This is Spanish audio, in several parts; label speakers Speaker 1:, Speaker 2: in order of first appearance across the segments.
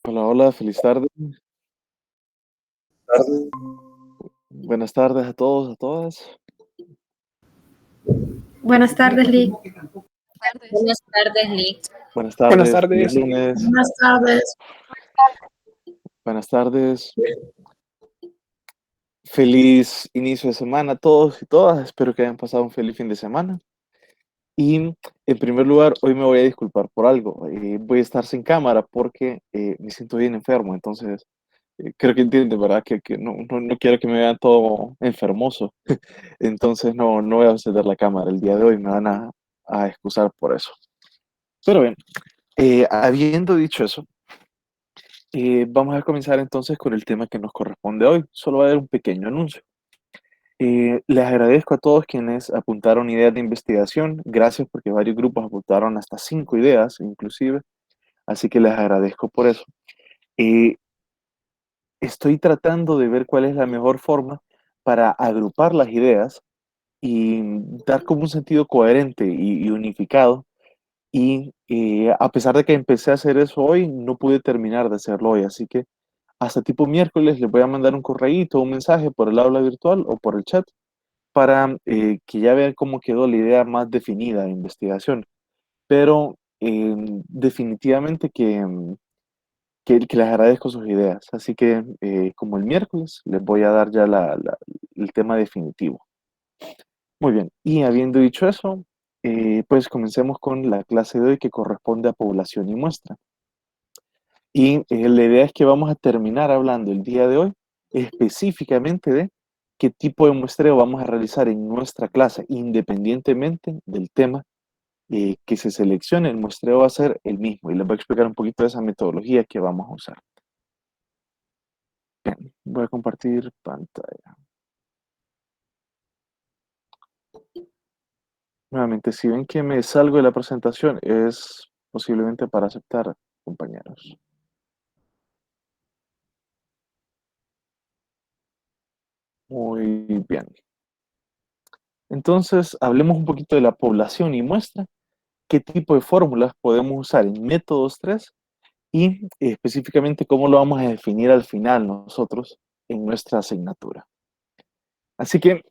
Speaker 1: Hola, hola, feliz tarde.
Speaker 2: Tarde.
Speaker 1: Buenas tardes a todos, a todas.
Speaker 3: Buenas tardes, Lee.
Speaker 4: Buenas tardes, Lee.
Speaker 1: Buenas
Speaker 2: Buenas
Speaker 1: tardes, feliz
Speaker 2: tardes.
Speaker 1: lunes.
Speaker 3: Buenas tardes.
Speaker 1: Buenas tardes, feliz inicio de semana a todos y todas. Espero que hayan pasado un feliz fin de semana. Y en primer lugar, hoy me voy a disculpar por algo. Voy a estar sin cámara porque me siento bien enfermo. Entonces, creo que entienden, ¿verdad? Que no quiero que me vean todo enfermoso. Entonces, no voy a encender la cámara el día de hoy. Me van a excusar por eso. Pero bien, habiendo dicho eso, vamos a comenzar entonces con el tema que nos corresponde hoy. Solo va a haber un pequeño anuncio. Les agradezco a todos quienes apuntaron ideas de investigación. Gracias porque varios grupos apuntaron hasta 5 ideas, inclusive. Así que les agradezco por eso. Eh, Estoy tratando de ver cuál es la mejor forma para agrupar las ideas y dar como un sentido coherente y unificado. Y a pesar de que empecé a hacer eso hoy, no pude terminar de hacerlo hoy. Así que hasta tipo miércoles les voy a mandar un correíto, un mensaje por el aula virtual o por el chat para que ya vean cómo quedó la idea más definida de investigación. Pero definitivamente que les agradezco sus ideas. Así que como el miércoles les voy a dar ya el tema definitivo. Muy bien, y habiendo dicho eso, pues comencemos con la clase de hoy que corresponde a población y muestra. Y la idea es que vamos a terminar hablando el día de hoy específicamente de qué tipo de muestreo vamos a realizar en nuestra clase, independientemente del tema que se seleccione. El muestreo va a ser el mismo y les voy a explicar un poquito de esa metodología que vamos a usar. Bien, voy a compartir pantalla. Nuevamente, si ven que me salgo de la presentación, es posiblemente para aceptar, compañeros. Muy bien. Entonces, hablemos un poquito de la población y muestra, qué tipo de fórmulas podemos usar en métodos 3 y específicamente cómo lo vamos a definir al final nosotros en nuestra asignatura. Así que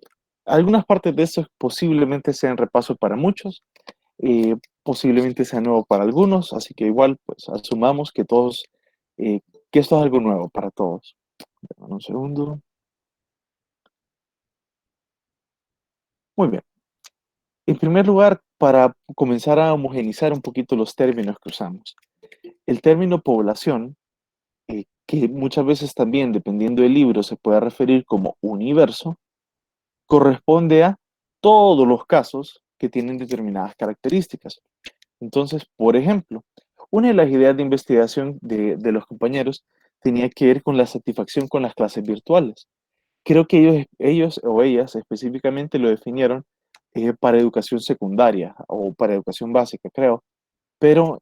Speaker 1: algunas partes de eso posiblemente sean repaso para muchos, posiblemente sea nuevo para algunos, así que igual pues asumamos que todos, que esto es algo nuevo para todos. Dame un segundo. Muy bien. En primer lugar, para comenzar a homogenizar un poquito los términos que usamos. El término población, que muchas veces también, dependiendo del libro, se puede referir como universo, corresponde a todos los casos que tienen determinadas características. Entonces, por ejemplo, una de las ideas de investigación de los compañeros tenía que ver con la satisfacción con las clases virtuales. Creo que ellos o ellas específicamente lo definieron para educación secundaria o para educación básica, creo, pero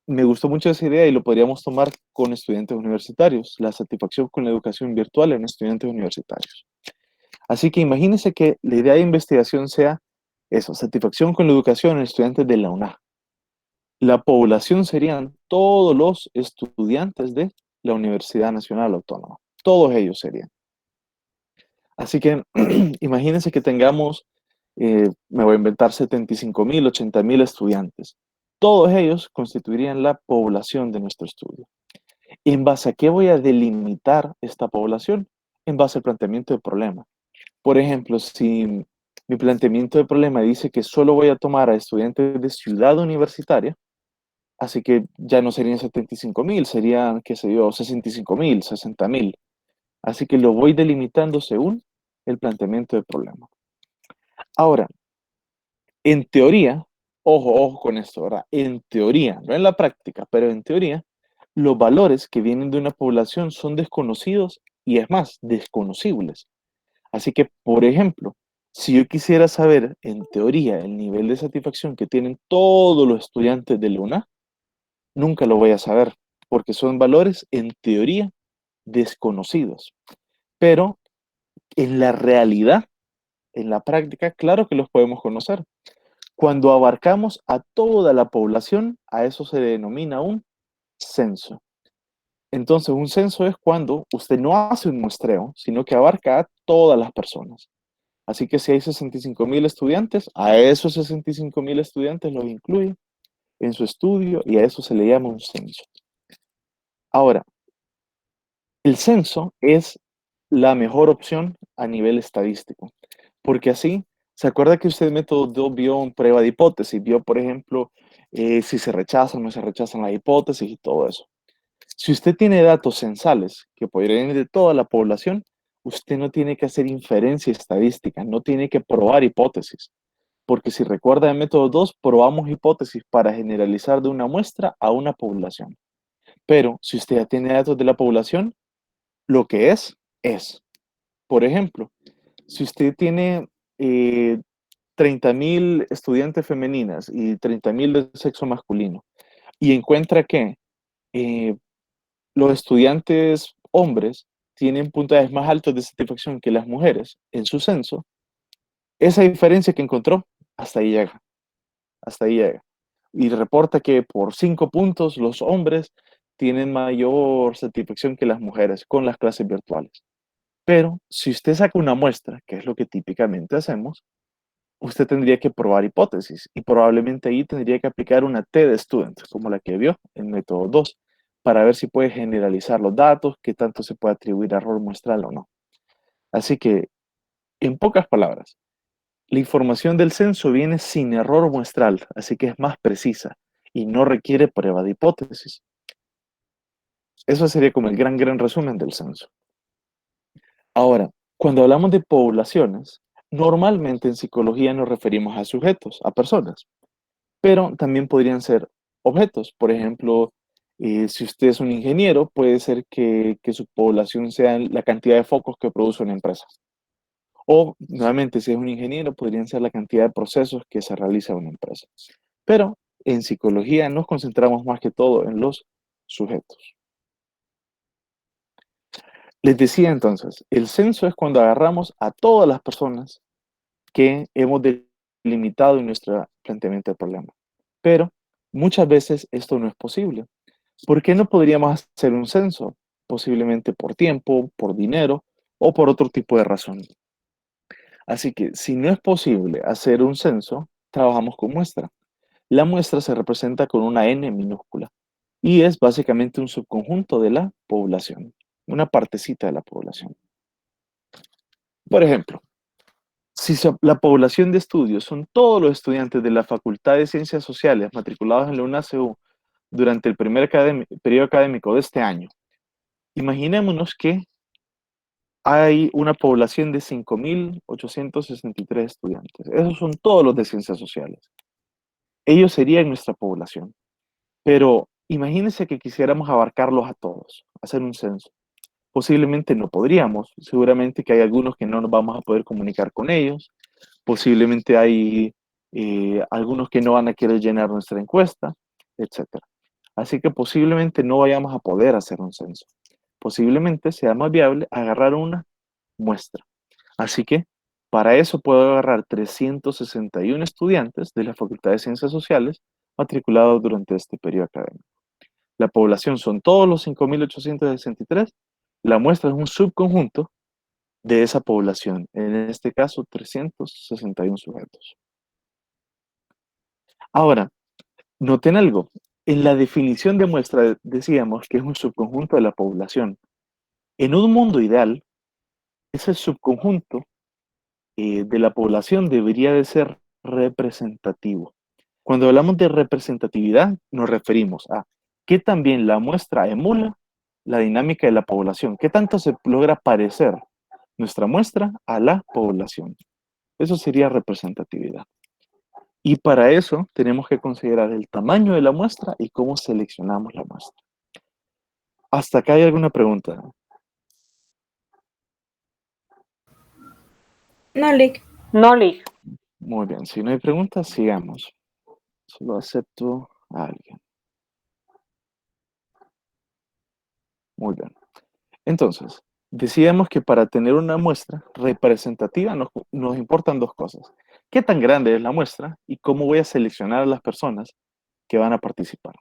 Speaker 1: me gustó mucho esa idea y lo podríamos tomar con estudiantes universitarios, la satisfacción con la educación virtual en estudiantes universitarios. Así que imagínense que la idea de investigación sea eso, satisfacción con la educación en estudiantes de la UNA. La población serían todos los estudiantes de la Universidad Nacional Autónoma. Todos ellos serían. Así que imagínense que tengamos, me voy a inventar 75,000, 80,000 estudiantes. Todos ellos constituirían la población de nuestro estudio. ¿En base a qué voy a delimitar esta población? En base al planteamiento de problema. Por ejemplo, si mi planteamiento de problema dice que solo voy a tomar a estudiantes de ciudad universitaria, así que ya no serían 75,000, serían, qué sé yo, 65,000, 60,000. Así que lo voy delimitando según el planteamiento de problema. Ahora, en teoría, ojo con esto, ¿verdad? En teoría, no en la práctica, pero en teoría, los valores que vienen de una población son desconocidos y es más, desconocibles. Así que, por ejemplo, si yo quisiera saber en teoría el nivel de satisfacción que tienen todos los estudiantes de la UNA, nunca lo voy a saber, porque son valores en teoría desconocidos. Pero en la realidad, en la práctica, claro que los podemos conocer. Cuando abarcamos a toda la población, a eso se denomina un censo. Entonces, un censo es cuando usted no hace un muestreo, sino que abarca a todas las personas. Así que si hay 65,000 estudiantes, a esos 65,000 estudiantes los incluye en su estudio y a eso se le llama un censo. Ahora, el censo es la mejor opción a nivel estadístico, porque así, ¿se acuerda que usted en método 2 vio en prueba de hipótesis? Vio, por ejemplo, si se rechazan o no se rechazan las hipótesis y todo eso. Si usted tiene datos censales que podrían ir de toda la población, usted no tiene que hacer inferencia estadística, no tiene que probar hipótesis. Porque si recuerda en método 2, probamos hipótesis para generalizar de una muestra a una población. Pero si usted ya tiene datos de la población, lo que es. Por ejemplo, si usted tiene 30,000 estudiantes femeninas y 30,000 de sexo masculino y encuentra que eh, los estudiantes hombres tienen puntajes más altos de satisfacción que las mujeres en su censo, esa diferencia que encontró, hasta ahí llega, hasta ahí llega. Y reporta que por 5 puntos los hombres tienen mayor satisfacción que las mujeres con las clases virtuales. Pero si usted saca una muestra, que es lo que típicamente hacemos, usted tendría que probar hipótesis y probablemente ahí tendría que aplicar una T de student, como la que vio en método 2, para ver si puede generalizar los datos, qué tanto se puede atribuir a error muestral o no. Así que, en pocas palabras, la información del censo viene sin error muestral, así que es más precisa y no requiere prueba de hipótesis. Eso sería como el gran resumen del censo. Ahora, cuando hablamos de poblaciones, normalmente en psicología nos referimos a sujetos, a personas, pero también podrían ser objetos. Por ejemplo, si usted es un ingeniero, puede ser que su población sea la cantidad de focos que produce una empresa. O, nuevamente, si es un ingeniero, podrían ser la cantidad de procesos que se realiza en una empresa. Pero en psicología nos concentramos más que todo en los sujetos. Les decía entonces, el censo es cuando agarramos a todas las personas que hemos delimitado en nuestro planteamiento del problema. Pero muchas veces esto no es posible. ¿Por qué no podríamos hacer un censo? Posiblemente por tiempo, por dinero o por otro tipo de razón. Así que si no es posible hacer un censo, trabajamos con muestra. La muestra se representa con una N minúscula y es básicamente un subconjunto de la población, una partecita de la población. Por ejemplo, si la población de estudios son todos los estudiantes de la Facultad de Ciencias Sociales matriculados en la UNACU durante el primer periodo académico de este año, imaginémonos que hay una población de 5,863 estudiantes. Esos son todos los de ciencias sociales. Ellos serían nuestra población. Pero imagínense que quisiéramos abarcarlos a todos, hacer un censo. Posiblemente no podríamos. Seguramente que hay algunos que no nos vamos a poder comunicar con ellos. Posiblemente hay algunos que no van a querer llenar nuestra encuesta, etcétera. Así que posiblemente no vayamos a poder hacer un censo. Posiblemente sea más viable agarrar una muestra. Así que para eso puedo agarrar 361 estudiantes de la Facultad de Ciencias Sociales matriculados durante este periodo académico. La población son todos los 5,863. La muestra es un subconjunto de esa población, en este caso 361 sujetos. Ahora, noten algo. En la definición de muestra decíamos que es un subconjunto de la población. En un mundo ideal, ese subconjunto de la población debería de ser representativo. Cuando hablamos de representatividad, nos referimos a qué también la muestra emula la dinámica de la población, qué tanto se logra parecer nuestra muestra a la población. Eso sería representatividad. Y para eso tenemos que considerar el tamaño de la muestra y cómo seleccionamos la muestra. ¿Hasta acá hay alguna pregunta?
Speaker 3: No, Lick.
Speaker 2: No, Lick.
Speaker 1: Muy bien, si no hay preguntas, sigamos. Solo acepto a alguien. Muy bien. Entonces, decíamos que para tener una muestra representativa nos importan dos cosas. ¿Qué tan grande es la muestra y cómo voy a seleccionar a las personas que van a participar?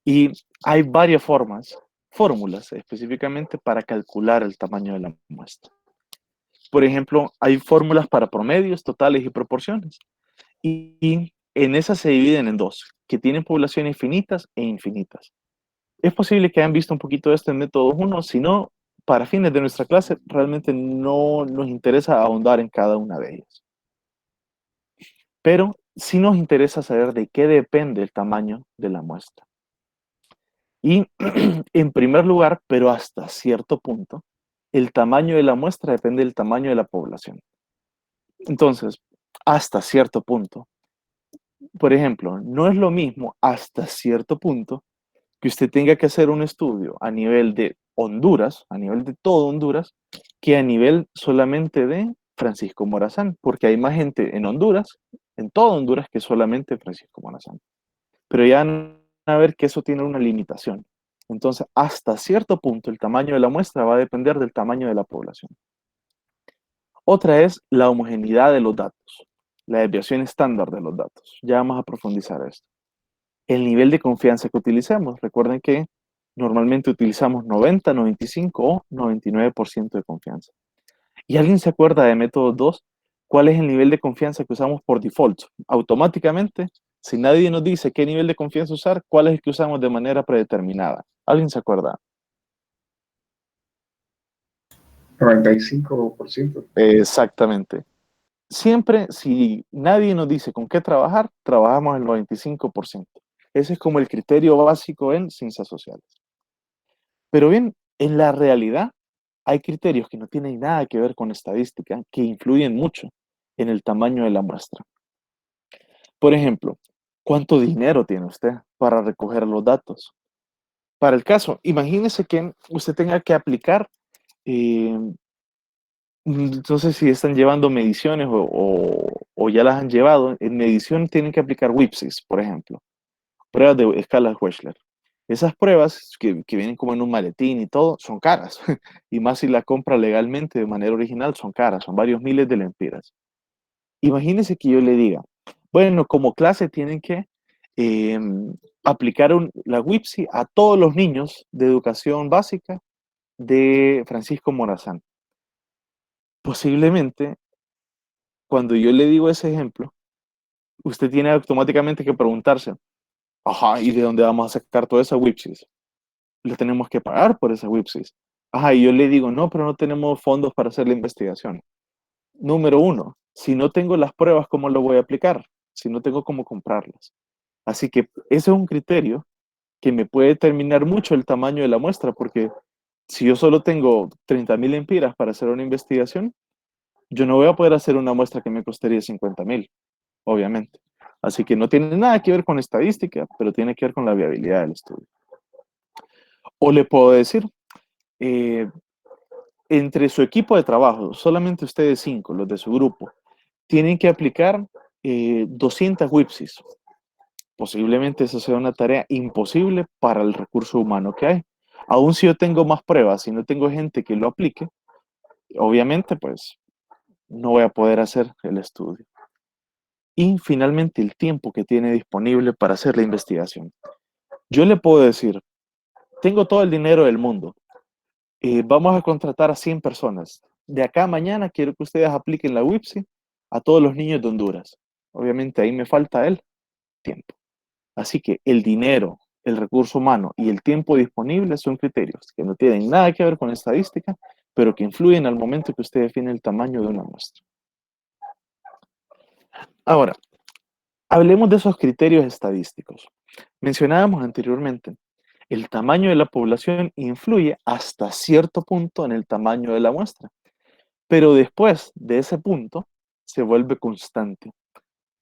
Speaker 1: Y hay varias fórmulas específicamente para calcular el tamaño de la muestra. Por ejemplo, hay fórmulas para promedios, totales y proporciones. Y en esas se dividen en dos, que tienen poblaciones finitas e infinitas. Es posible que hayan visto un poquito de esto en método 1, si no, para fines de nuestra clase, realmente no nos interesa ahondar en cada una de ellas. Pero sí nos interesa saber de qué depende el tamaño de la muestra. Y en primer lugar, pero hasta cierto punto, el tamaño de la muestra depende del tamaño de la población. Entonces, hasta cierto punto, por ejemplo, no es lo mismo hasta cierto punto que usted tenga que hacer un estudio a nivel de Honduras, a nivel de todo Honduras, que a nivel solamente de Francisco Morazán, porque hay más gente en Honduras, en todo Honduras, que solamente Francisco Morazán. Pero ya van a ver que eso tiene una limitación. Entonces, hasta cierto punto, el tamaño de la muestra va a depender del tamaño de la población. Otra es la homogeneidad de los datos, la desviación estándar de los datos. Ya vamos a profundizar esto. El nivel de confianza que utilicemos. Recuerden que normalmente utilizamos 90, 95 o 99% de confianza. ¿Y alguien se acuerda de método 2? ¿Cuál es el nivel de confianza que usamos por default? Automáticamente, si nadie nos dice qué nivel de confianza usar, ¿cuál es el que usamos de manera predeterminada? ¿Alguien se acuerda?
Speaker 2: 95%.
Speaker 1: Exactamente. Siempre, si nadie nos dice con qué trabajar, trabajamos el 95%. Ese es como el criterio básico en ciencias sociales. Pero bien, en la realidad hay criterios que no tienen nada que ver con estadística, que influyen mucho en el tamaño de la muestra. Por ejemplo, ¿cuánto dinero tiene usted para recoger los datos? Para el caso, imagínese que usted tenga que aplicar, no sé si están llevando mediciones o ya las han llevado. En medición tienen que aplicar WIPSIS, por ejemplo, pruebas de escalas Wechsler. Esas pruebas que vienen como en un maletín y todo, son caras. Y más si la compra legalmente de manera original, son caras, son varios miles de lempiras. Imagínese que yo le diga, bueno, como clase tienen que eh, aplicar la WIPSI a todos los niños de educación básica de Francisco Morazán. Posiblemente, cuando yo le digo ese ejemplo, usted tiene automáticamente que preguntarse, ajá, ¿y de dónde vamos a sacar toda esa WIPSIS? Le tenemos que pagar por esa WIPSIS. Ajá, y yo le digo, no, pero no tenemos fondos para hacer la investigación. Número uno, si no tengo las pruebas, ¿cómo lo voy a aplicar? Si no tengo cómo comprarlas. Así que ese es un criterio que me puede determinar mucho el tamaño de la muestra, porque si yo solo tengo 30.000 empiras para hacer una investigación, yo no voy a poder hacer una muestra que me costaría 50.000, obviamente. Así que no tiene nada que ver con estadística, pero tiene que ver con la viabilidad del estudio. O le puedo decir, eh, entre su equipo de trabajo, solamente ustedes 5, los de su grupo, tienen que aplicar 200 WIPSIS. Posiblemente esa sea una tarea imposible para el recurso humano que hay. Aún si yo tengo más pruebas y no tengo gente que lo aplique, obviamente pues no voy a poder hacer el estudio. Y finalmente el tiempo que tiene disponible para hacer la investigación. Yo le puedo decir, tengo todo el dinero del mundo, vamos a contratar a 100 personas. De acá a mañana quiero que ustedes apliquen la WIPSI a todos los niños de Honduras. Obviamente ahí me falta el tiempo. Así que el dinero, el recurso humano y el tiempo disponible son criterios que no tienen nada que ver con estadística, pero que influyen al momento que usted define el tamaño de una muestra. Ahora, hablemos de esos criterios estadísticos. Mencionábamos anteriormente, el tamaño de la población influye hasta cierto punto en el tamaño de la muestra, pero después de ese punto se vuelve constante.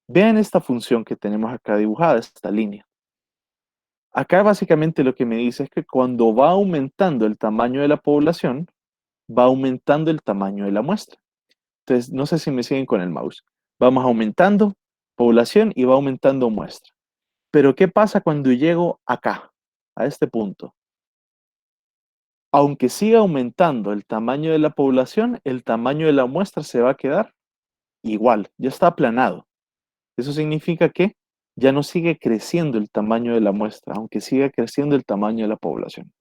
Speaker 1: Vean esta función que tenemos acá dibujada, esta línea. Acá básicamente lo que me dice es que cuando va aumentando el tamaño de la población, va aumentando el tamaño de la muestra. Entonces, no sé si me siguen con el mouse. Vamos aumentando población y va aumentando muestra. Pero ¿qué pasa cuando llego acá, a este punto? Aunque siga aumentando el tamaño de la población, el tamaño de la muestra se va a quedar igual, ya está aplanado. Eso significa que ya no sigue creciendo el tamaño de la muestra, aunque siga creciendo el tamaño de la población.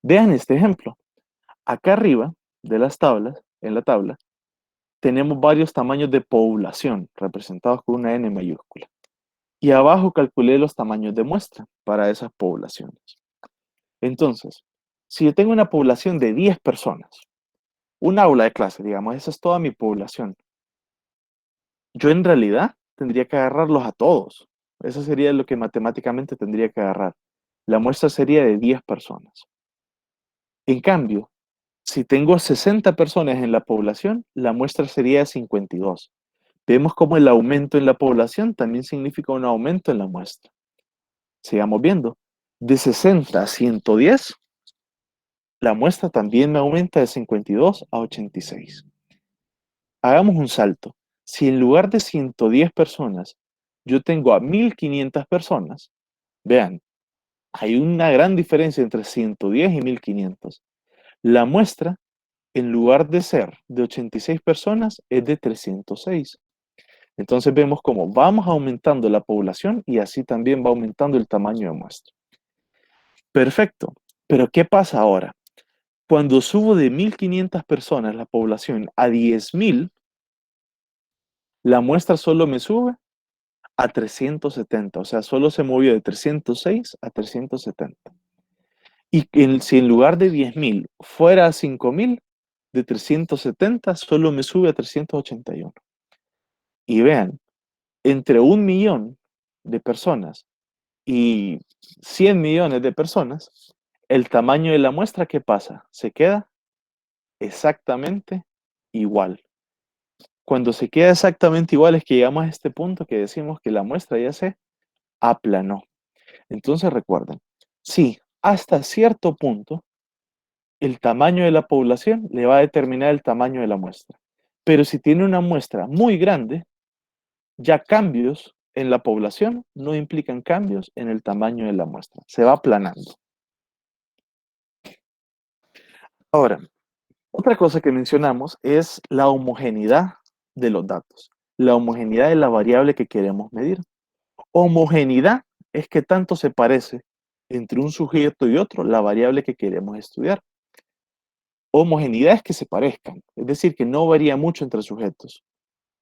Speaker 1: Vean este ejemplo. Acá arriba de las tablas, en la tabla, tenemos varios tamaños de población representados con una N mayúscula. Y abajo calculé los tamaños de muestra para esas poblaciones. Entonces, si yo tengo una población de 10 personas, un aula de clase, digamos, esa es toda mi población, yo en realidad tendría que agarrarlos a todos. Eso sería lo que matemáticamente tendría que agarrar. La muestra sería de 10 personas. En cambio, si tengo 60 personas en la población, la muestra sería de 52. Vemos cómo el aumento en la población también significa un aumento en la muestra. Sigamos viendo. De 60 a 110, la muestra también me aumenta de 52 a 86. Hagamos un salto. Si en lugar de 110 personas, yo tengo a 1500 personas, vean, hay una gran diferencia entre 110 y 1500. La muestra, en lugar de ser de 86 personas, es de 306. Entonces vemos cómo vamos aumentando la población y así también va aumentando el tamaño de muestra. Perfecto. Pero ¿qué pasa ahora? Cuando subo de 1500 personas la población a 10.000, la muestra solo me sube a 370, o sea, solo se movió de 306 a 370. Y si en lugar de 10.000 fuera a 5.000, de 370 solo me sube a 381. Y vean, entre 1.000.000 de personas y 100 millones de personas, el tamaño de la muestra, ¿qué pasa? Se queda exactamente igual. Cuando se queda exactamente igual es que llegamos a este punto que decimos que la muestra ya se aplanó. Entonces recuerden, sí, hasta cierto punto el tamaño de la población le va a determinar el tamaño de la muestra. Pero si tiene una muestra muy grande, ya cambios en la población no implican cambios en el tamaño de la muestra. Se va aplanando. Ahora, otra cosa que mencionamos es la homogeneidad de los datos. La homogeneidad de la variable que queremos medir. Homogeneidad es que tanto se parece entre un sujeto y otro la variable que queremos estudiar. Homogeneidad es que se parezcan, es decir, que no varía mucho entre sujetos.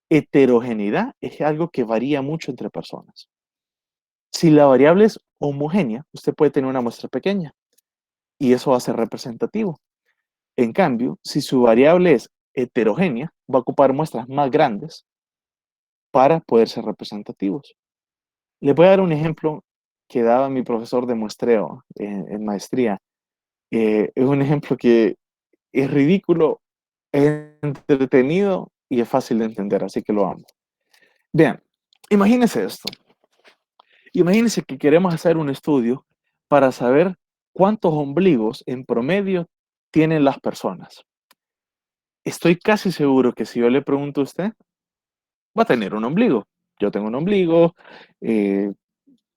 Speaker 1: Heterogeneidad es algo que varía mucho entre personas. Si la variable es homogénea, usted puede tener una muestra pequeña y eso va a ser representativo. En cambio, si su variable es heterogénea, va a ocupar muestras más grandes para poder ser representativos. Les voy a dar un ejemplo que daba mi profesor de muestreo en maestría. Es un ejemplo que es ridículo, es entretenido y es fácil de entender, así que lo amo. Vean, imagínense esto. Imagínense que queremos hacer un estudio para saber cuántos ombligos en promedio tienen las personas. Estoy casi seguro que si yo le pregunto a usted, va a tener un ombligo. Yo tengo un ombligo, eh,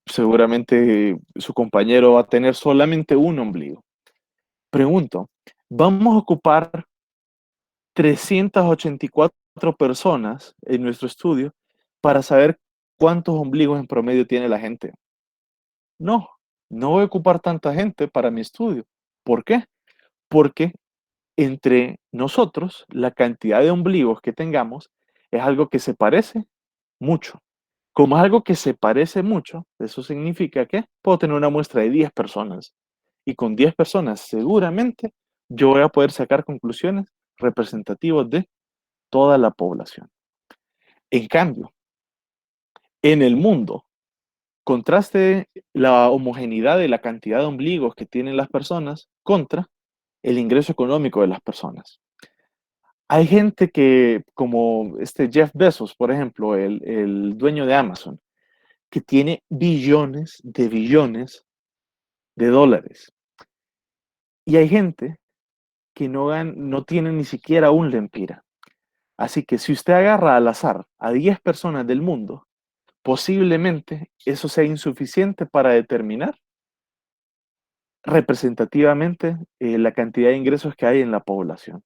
Speaker 1: seguramente su compañero va a tener solamente un ombligo. Pregunto, ¿vamos a ocupar 384 personas en nuestro estudio para saber cuántos ombligos en promedio tiene la gente? No, no voy a ocupar tanta gente para mi estudio. ¿Por qué? Porque entre nosotros, la cantidad de ombligos que tengamos es algo que se parece mucho. Como es algo que se parece mucho, eso significa que puedo tener una muestra de 10 personas. Y con 10 personas seguramente yo voy a poder sacar conclusiones representativas de toda la población. En cambio, en el mundo, contraste la homogeneidad de la cantidad de ombligos que tienen las personas contra el ingreso económico de las personas. Hay gente que, como este Jeff Bezos, por ejemplo, el dueño de Amazon, que tiene billones de dólares. Y hay gente que no tiene ni siquiera un lempira. Así que si usted agarra al azar a 10 personas del mundo, posiblemente eso sea insuficiente para determinar representativamente la cantidad de ingresos que hay en la población.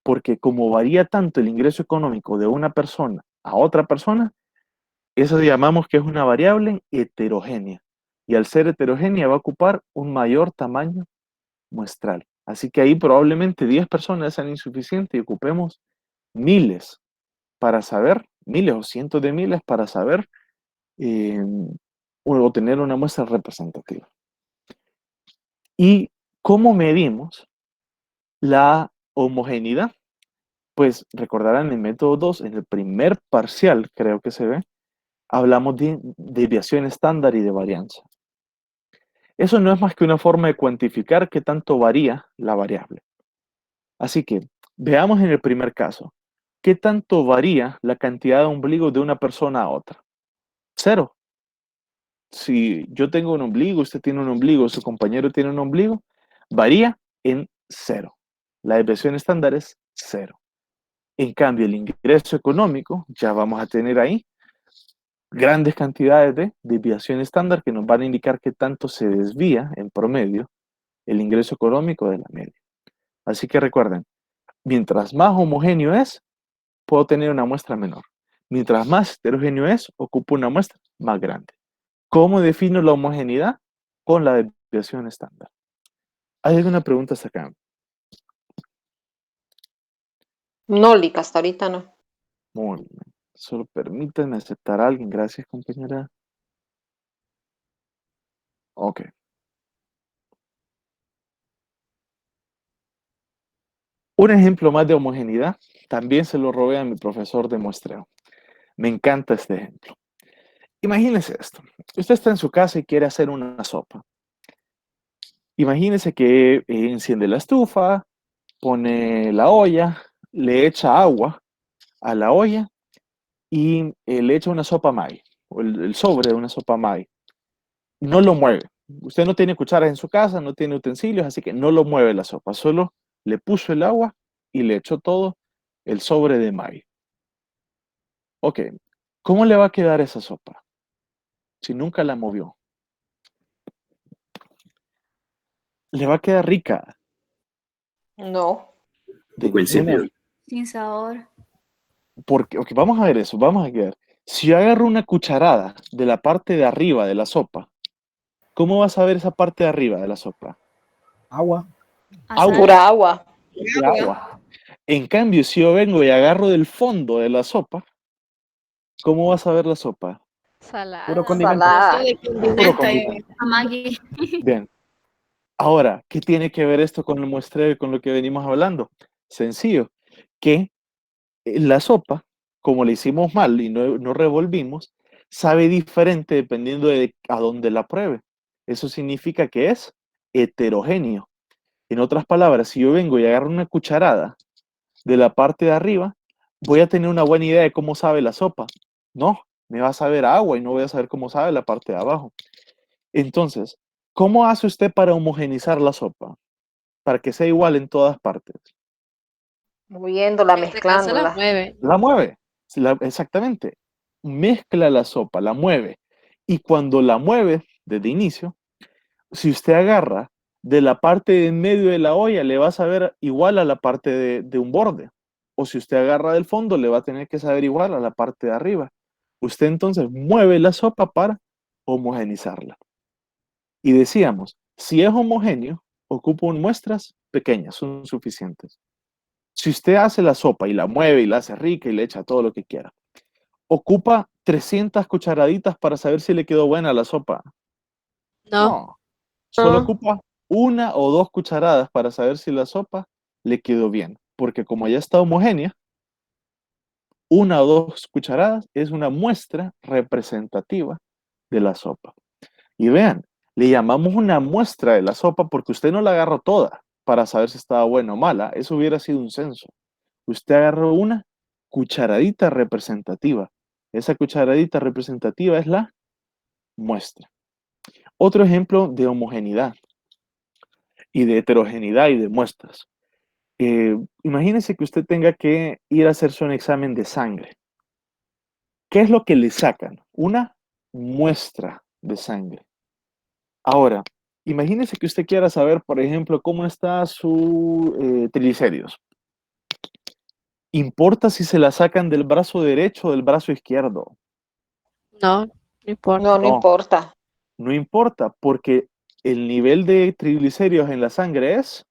Speaker 1: Porque como varía tanto el ingreso económico de una persona a otra persona, Eso llamamos que es una variable heterogénea. Y al ser heterogénea va a ocupar un mayor tamaño muestral. Así que ahí probablemente 10 personas sean insuficientes y ocupemos miles para saber, miles o cientos de miles para saber eh, o tener una muestra representativa. ¿Y cómo medimos la homogeneidad? Pues recordarán el método 2, en el primer parcial, creo que se ve, hablamos de desviación estándar y de varianza. Eso no es más que una forma de cuantificar qué tanto varía la variable. Así que veamos en el primer caso, ¿qué tanto varía la cantidad de ombligos de una persona a otra? Cero. Si yo tengo un ombligo, usted tiene un ombligo, su compañero tiene un ombligo, varía en cero. La desviación estándar es cero. En cambio, el ingreso económico, ya vamos a tener ahí grandes cantidades de desviación estándar que nos van a indicar qué tanto se desvía en promedio el ingreso económico de la media. Así que recuerden, mientras más homogéneo es, puedo tener una muestra menor. Mientras más heterogéneo es, ocupo una muestra más grande. ¿Cómo defino la homogeneidad? Con la desviación estándar. ¿Hay alguna pregunta hasta acá?
Speaker 2: No, Lick, hasta ahorita no.
Speaker 1: Muy bien. Solo permítanme aceptar a alguien. Gracias, compañera. Ok. Un ejemplo más de homogeneidad, también se lo robé a mi profesor de muestreo. Me encanta este ejemplo. Imagínese esto. Usted está en su casa y quiere hacer una sopa. Imagínese que enciende la estufa, pone la olla, le echa agua a la olla y le echa una sopa Maggi, o el sobre de una sopa Maggi. No lo mueve. Usted no tiene cucharas en su casa, no tiene utensilios, así que no lo mueve la sopa. Solo le puso el agua y le echó todo el sobre de Maggi. Ok, ¿cómo le va a quedar esa sopa si nunca la movió? Le va a quedar rica.
Speaker 2: No.
Speaker 1: De
Speaker 5: Poco insípido.
Speaker 1: ninguna.
Speaker 3: Sin sabor.
Speaker 1: Porque, ok, vamos a ver eso, vamos a ver. Si yo agarro una cucharada de la parte de arriba de la sopa, ¿cómo vas a ver esa parte de arriba de la sopa?
Speaker 5: Agua.
Speaker 1: Agua.
Speaker 2: Pura agua.
Speaker 1: Pura agua. En cambio, si yo vengo y agarro del fondo de la sopa, ¿cómo vas a ver la sopa?
Speaker 6: Salada.
Speaker 5: Puro condimento.
Speaker 2: Salada.
Speaker 1: Puro condimento.
Speaker 3: A Maggi.
Speaker 1: Bien. Ahora, ¿qué tiene que ver esto con el muestreo y con lo que venimos hablando? Sencillo, que la sopa, como le hicimos mal y no revolvimos, sabe diferente dependiendo de a dónde la pruebe. Eso significa que es heterogéneo. En otras palabras, si yo vengo y agarro una cucharada de la parte de arriba, voy a tener una buena idea de cómo sabe la sopa. No, me va a saber a agua y no voy a saber cómo sabe la parte de abajo. Entonces, ¿cómo hace usted para homogenizar la sopa? Para que sea igual en todas partes.
Speaker 2: Moviéndola,
Speaker 6: En este caso la
Speaker 2: mezclándola.
Speaker 6: mueve.
Speaker 1: La mueve. Exactamente. Mezcla la sopa, la mueve. Y cuando la mueve desde inicio, si usted agarra de la parte de en medio de la olla, le va a saber igual a la parte de un borde. O si usted agarra del fondo, le va a tener que saber igual a la parte de arriba. Usted entonces mueve la sopa para homogenizarla. Y decíamos, si es homogéneo, ocupa muestras pequeñas, son suficientes. Si usted hace la sopa y la mueve y la hace rica y le echa todo lo que quiera, ocupa 300 cucharaditas para saber si le quedó buena la sopa.
Speaker 6: No.
Speaker 1: No, solo
Speaker 2: Ah.
Speaker 1: ocupa una o dos cucharadas para saber si la sopa le quedó bien, porque como ya está homogénea, una o dos cucharadas es una muestra representativa de la sopa. Y vean, le llamamos una muestra de la sopa porque usted no la agarró toda para saber si estaba buena o mala. Eso hubiera sido un censo. Usted agarró una cucharadita representativa. Esa cucharadita representativa es la muestra. Otro ejemplo de homogeneidad y de heterogeneidad y de muestras. Imagínese que usted tenga que ir a hacerse un examen de sangre. ¿Qué es lo que le sacan? Una muestra de sangre. Ahora, imagínese que usted quiera saber, por ejemplo, cómo está su triglicéridos. ¿Importa si se la sacan del brazo derecho o del brazo izquierdo?
Speaker 6: No, no importa.
Speaker 2: No, no
Speaker 1: No.
Speaker 2: importa.
Speaker 1: No importa, porque el nivel de triglicéridos en la sangre es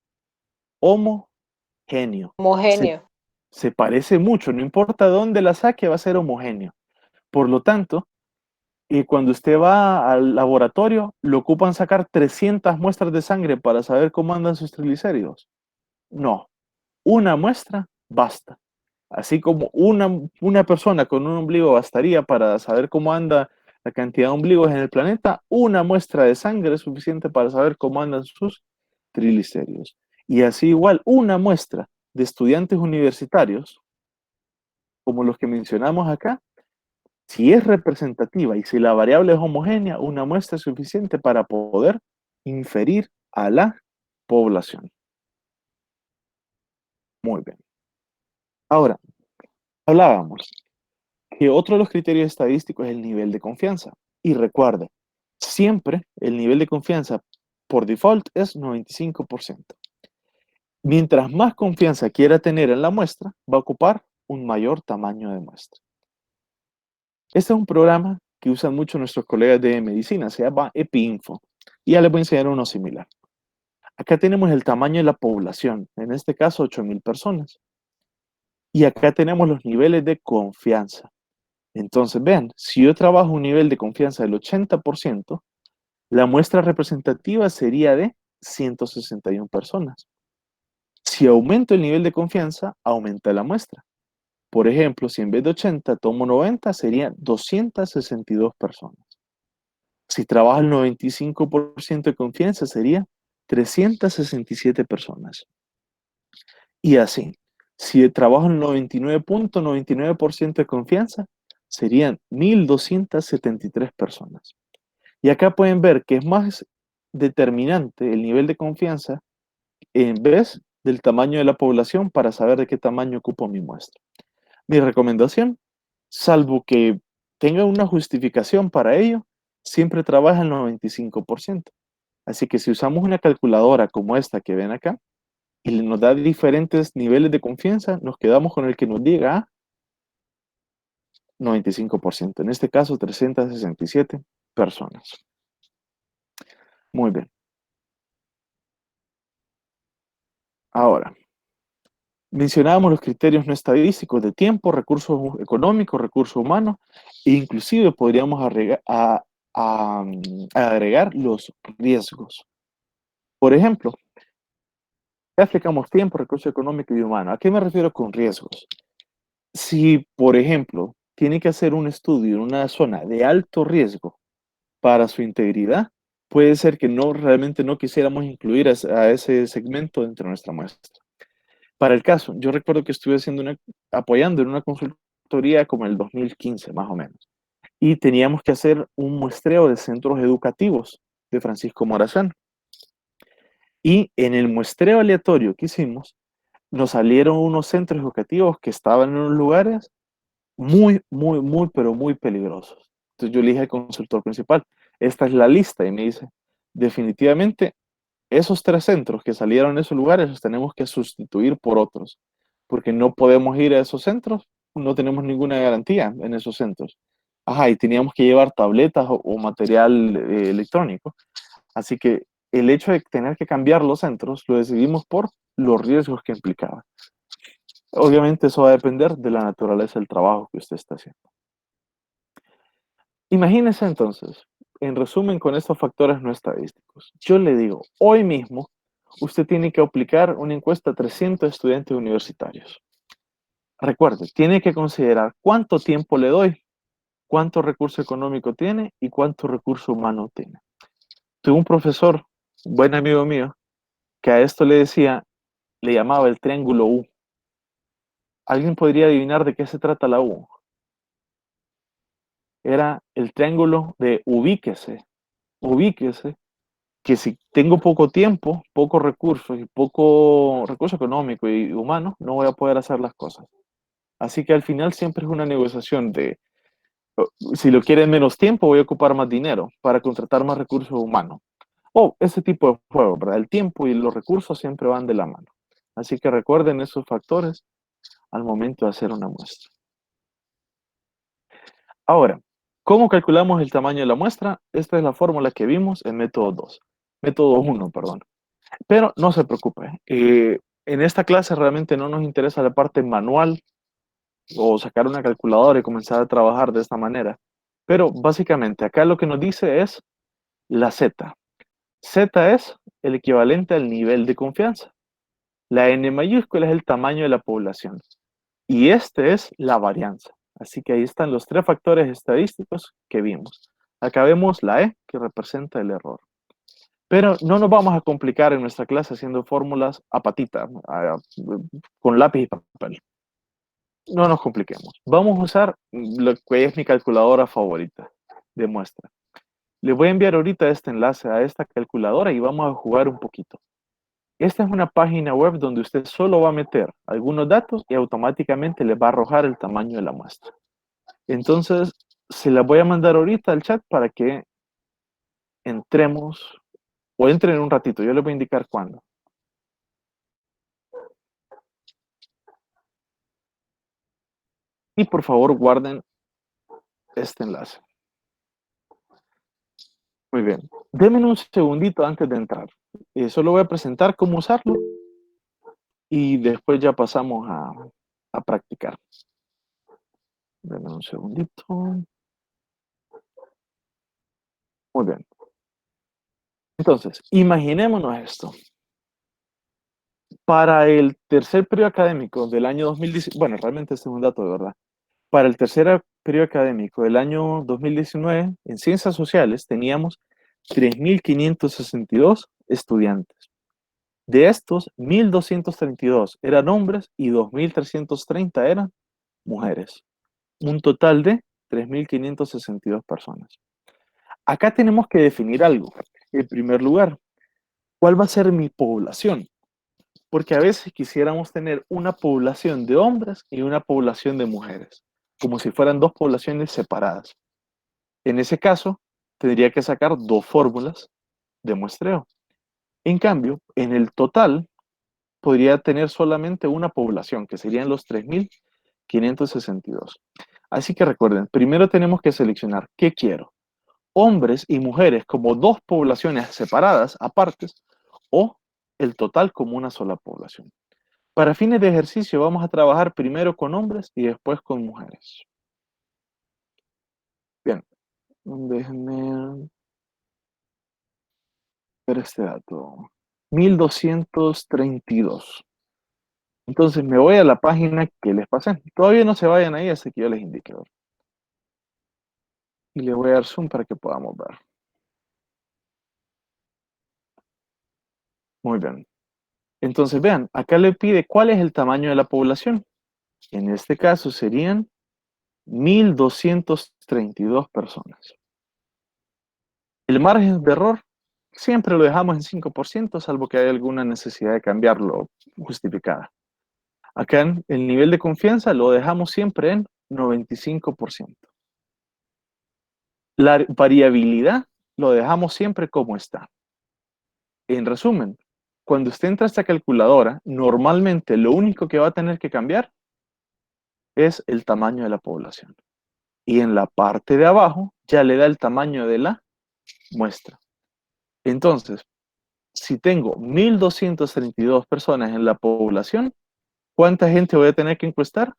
Speaker 1: homogéneo.
Speaker 2: Homogéneo.
Speaker 1: Se parece mucho, no importa dónde la saque, va a ser homogéneo. Por lo tanto, cuando usted va al laboratorio, le ocupan sacar 300 muestras de sangre para saber cómo andan sus triglicéridos. No, una muestra basta. Así como una persona con un ombligo bastaría para saber cómo anda la cantidad de ombligos en el planeta, una muestra de sangre es suficiente para saber cómo andan sus triglicéridos. Y así igual, una muestra de estudiantes universitarios, como los que mencionamos acá, si es representativa y si la variable es homogénea, una muestra es suficiente para poder inferir a la población. Muy bien. Ahora, hablábamos que otro de los criterios estadísticos es el nivel de confianza. Y recuerde, siempre el nivel de confianza por default es 95%. Mientras más confianza quiera tener en la muestra, va a ocupar un mayor tamaño de muestra. Este es un programa que usan mucho nuestros colegas de medicina, se llama EpiInfo. Y ya les voy a enseñar uno similar. Acá tenemos el tamaño de la población, en este caso 8,000 personas. Y acá tenemos los niveles de confianza. Entonces, vean, si yo trabajo un nivel de confianza del 80%, la muestra representativa sería de 161 personas. Si aumento el nivel de confianza, aumenta la muestra. Por ejemplo, si en vez de 80 tomo 90, serían 262 personas. Si trabajo el 95% de confianza, sería 367 personas. Y así, si trabajo el 99.99% de confianza, serían 1,273 personas. Y acá pueden ver que es más determinante el nivel de confianza en vez del tamaño de la población para saber de qué tamaño ocupo mi muestra. Mi recomendación, salvo que tenga una justificación para ello, siempre trabaja el 95%. Así que si usamos una calculadora como esta que ven acá, y nos da diferentes niveles de confianza, nos quedamos con el que nos diga a 95%. En este caso, 367 personas. Muy bien. Ahora, mencionábamos los criterios no estadísticos de tiempo, recursos económicos, recursos humanos, e inclusive podríamos agregar los riesgos. Por ejemplo, ya explicamos tiempo, recurso económico y humano. ¿A qué me refiero con riesgos? Si, por ejemplo, tiene que hacer un estudio en una zona de alto riesgo para su integridad, puede ser que realmente no quisiéramos incluir a ese segmento dentro de nuestra muestra. Para el caso, yo recuerdo que estuve apoyando en una consultoría como el 2015, más o menos, y teníamos que hacer un muestreo de centros educativos de Francisco Morazán. Y en el muestreo aleatorio que hicimos, nos salieron unos centros educativos que estaban en unos lugares pero muy peligrosos. Entonces yo le dije al consultor principal, esta es la lista, y me dice, definitivamente, esos 3 centros que salieron de esos lugares los tenemos que sustituir por otros, porque no podemos ir a esos centros, no tenemos ninguna garantía en esos centros. Ajá, y teníamos que llevar tabletas o material electrónico. Así que el hecho de tener que cambiar los centros lo decidimos por los riesgos que implicaba. Obviamente eso va a depender de la naturaleza del trabajo que usted está haciendo. Imagínese entonces, en resumen con estos factores no estadísticos, yo le digo, hoy mismo usted tiene que aplicar una encuesta a 300 estudiantes universitarios. Recuerde, tiene que considerar cuánto tiempo le doy, cuánto recurso económico tiene y cuánto recurso humano tiene. Tuve un profesor, un buen amigo mío, que a esto le llamaba el triángulo U. ¿Alguien podría adivinar de qué se trata la U? Era el triángulo de ubíquese. Ubíquese que si tengo poco tiempo, pocos recursos y poco recurso económico y humano, no voy a poder hacer las cosas. Así que al final siempre es una negociación de, si lo quieren menos tiempo, voy a ocupar más dinero para contratar más recursos humanos. O ese tipo de juego, ¿verdad? El tiempo y los recursos siempre van de la mano. Así que recuerden esos factores al momento de hacer una muestra. Ahora, ¿Cómo calculamos el tamaño de la muestra? Esta es la fórmula que vimos en método 2. Método 1, perdón. Pero no se preocupe. En esta clase realmente no nos interesa la parte manual o sacar una calculadora y comenzar a trabajar de esta manera. Pero básicamente acá lo que nos dice es la Z. Z es el equivalente al nivel de confianza. La N mayúscula es el tamaño de la población. Y este es la varianza. Así que ahí están los tres factores estadísticos que vimos. Acá vemos la E, que representa el error. Pero no nos vamos a complicar en nuestra clase haciendo fórmulas a patita, con lápiz y papel. No nos compliquemos. Vamos a usar lo que es mi calculadora favorita de muestra. Les voy a enviar ahorita este enlace a esta calculadora y vamos a jugar un poquito. Esta es una página web donde usted solo va a meter algunos datos y automáticamente le va a arrojar el tamaño de la muestra. Entonces, se la voy a mandar ahorita al chat para que entremos o entren en un ratito. Yo les voy a indicar cuándo. Y por favor guarden este enlace. Muy bien. Denme un segundito antes de entrar. Solo voy a presentar cómo usarlo y después ya pasamos a practicar. Denme un segundito. Muy bien. Entonces, imaginémonos esto. Para el tercer periodo académico del año 2019, bueno, realmente este es un dato de verdad. Para el tercer periodo académico del año 2019, en Ciencias Sociales teníamos 3.562 estudiantes. De estos, 1.232 eran hombres y 2.330 eran mujeres. Un total de 3.562 personas. Acá tenemos que definir algo. En primer lugar, ¿cuál va a ser mi población? Porque a veces quisiéramos tener una población de hombres y una población de mujeres, como si fueran dos poblaciones separadas. En ese caso, tendría que sacar dos fórmulas de muestreo. En cambio, en el total, podría tener solamente una población, que serían los 3.562. Así que recuerden, primero tenemos que seleccionar qué quiero. Hombres y mujeres como dos poblaciones separadas, apartes, o el total como una sola población. Para fines de ejercicio vamos a trabajar primero con hombres y después con mujeres. Bien, déjenme ver este dato. 1.232. Entonces me voy a la página que les pasé. Todavía no se vayan ahí, así que yo les indico. Y le voy a dar zoom para que podamos ver. Muy bien. Entonces vean, acá le pide cuál es el tamaño de la población. En este caso serían 1.232 personas. El margen de error siempre lo dejamos en 5%, salvo que haya alguna necesidad de cambiarlo justificada. Acá en el nivel de confianza lo dejamos siempre en 95%. La variabilidad lo dejamos siempre como está. En resumen, cuando usted entra a esta calculadora, normalmente lo único que va a tener que cambiar es el tamaño de la población. Y en la parte de abajo ya le da el tamaño de la muestra. Entonces, si tengo 1.232 personas en la población, ¿cuánta gente voy a tener que encuestar?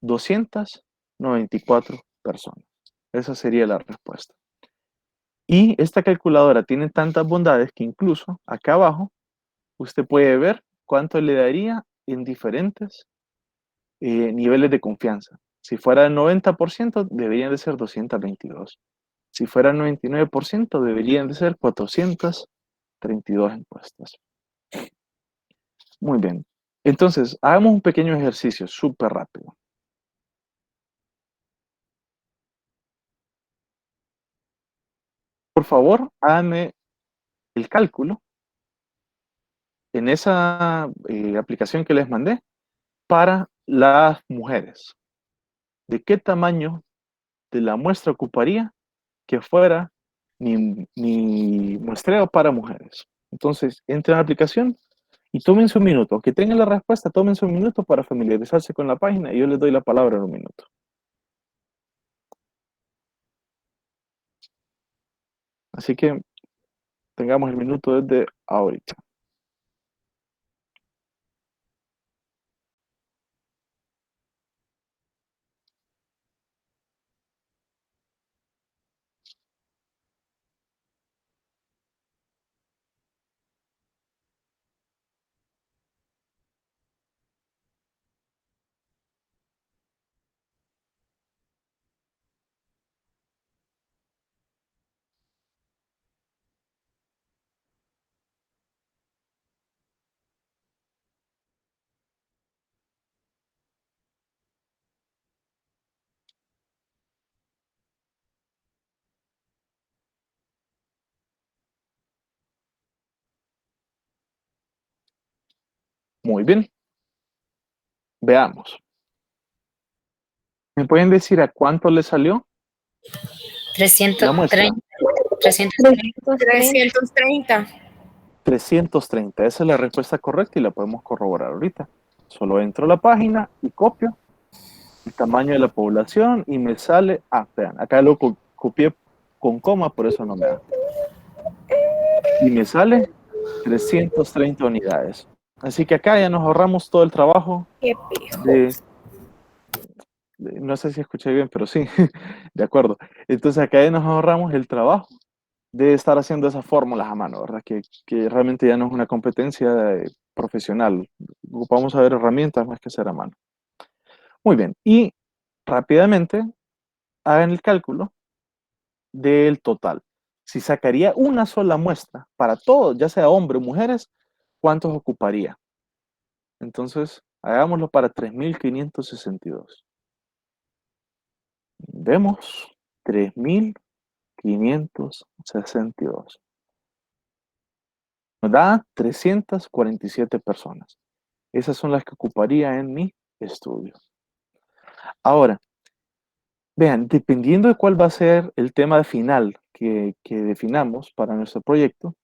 Speaker 1: 294 personas. Esa sería la respuesta. Y esta calculadora tiene tantas bondades que incluso acá abajo usted puede ver cuánto le daría en diferentes niveles de confianza. Si fuera el 90%, deberían de ser 222. Si fuera el 99%, deberían de ser 432 encuestas. Muy bien. Entonces, hagamos un pequeño ejercicio súper rápido. Por favor, háganme el cálculo en esa aplicación que les mandé para las mujeres. ¿De qué tamaño de la muestra ocuparía que fuera mi muestreo para mujeres? Entonces, entren a la aplicación y tómense un minuto. Aunque tengan la respuesta, tómense un minuto para familiarizarse con la página y yo les doy la palabra en un minuto. Así que tengamos el minuto desde ahorita. Muy bien. Veamos. ¿Me pueden decir a cuánto le salió la muestra?
Speaker 4: 330. 330.
Speaker 3: 330.
Speaker 1: 330. Esa es la respuesta correcta y la podemos corroborar ahorita. Solo entro a la página y copio el tamaño de la población y me sale... Ah, vean, acá lo copié con coma, por eso no me da. Y me sale 330 unidades. Así que acá ya nos ahorramos todo el trabajo
Speaker 3: Qué pijo.
Speaker 1: no sé si escuché bien, pero sí, de acuerdo. Entonces acá ya nos ahorramos el trabajo de estar haciendo esas fórmulas a mano, ¿verdad? Que realmente ya no es una competencia profesional. Ocupamos saber herramientas más que hacer a mano. Muy bien, y rápidamente hagan el cálculo del total. Si sacaría una sola muestra para todos, ya sea hombres o mujeres, ¿cuántos ocuparía? Entonces, hagámoslo para 3.562. Vemos 3.562. Nos da 347 personas. Esas son las que ocuparía en mi estudio. Ahora, vean, dependiendo de cuál va a ser el tema final que definamos para nuestro proyecto,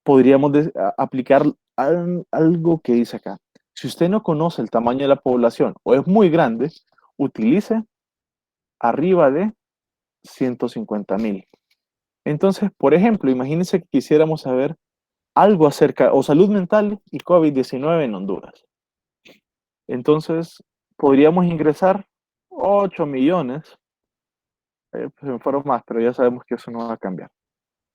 Speaker 1: podríamos aplicar algo que dice acá. Si usted no conoce el tamaño de la población o es muy grande, utilice arriba de 150.000. Entonces, por ejemplo, imagínense que quisiéramos saber algo acerca o salud mental y COVID-19 en Honduras. Entonces, podríamos ingresar 8 millones, pues fueron más, pero ya sabemos que eso no va a cambiar.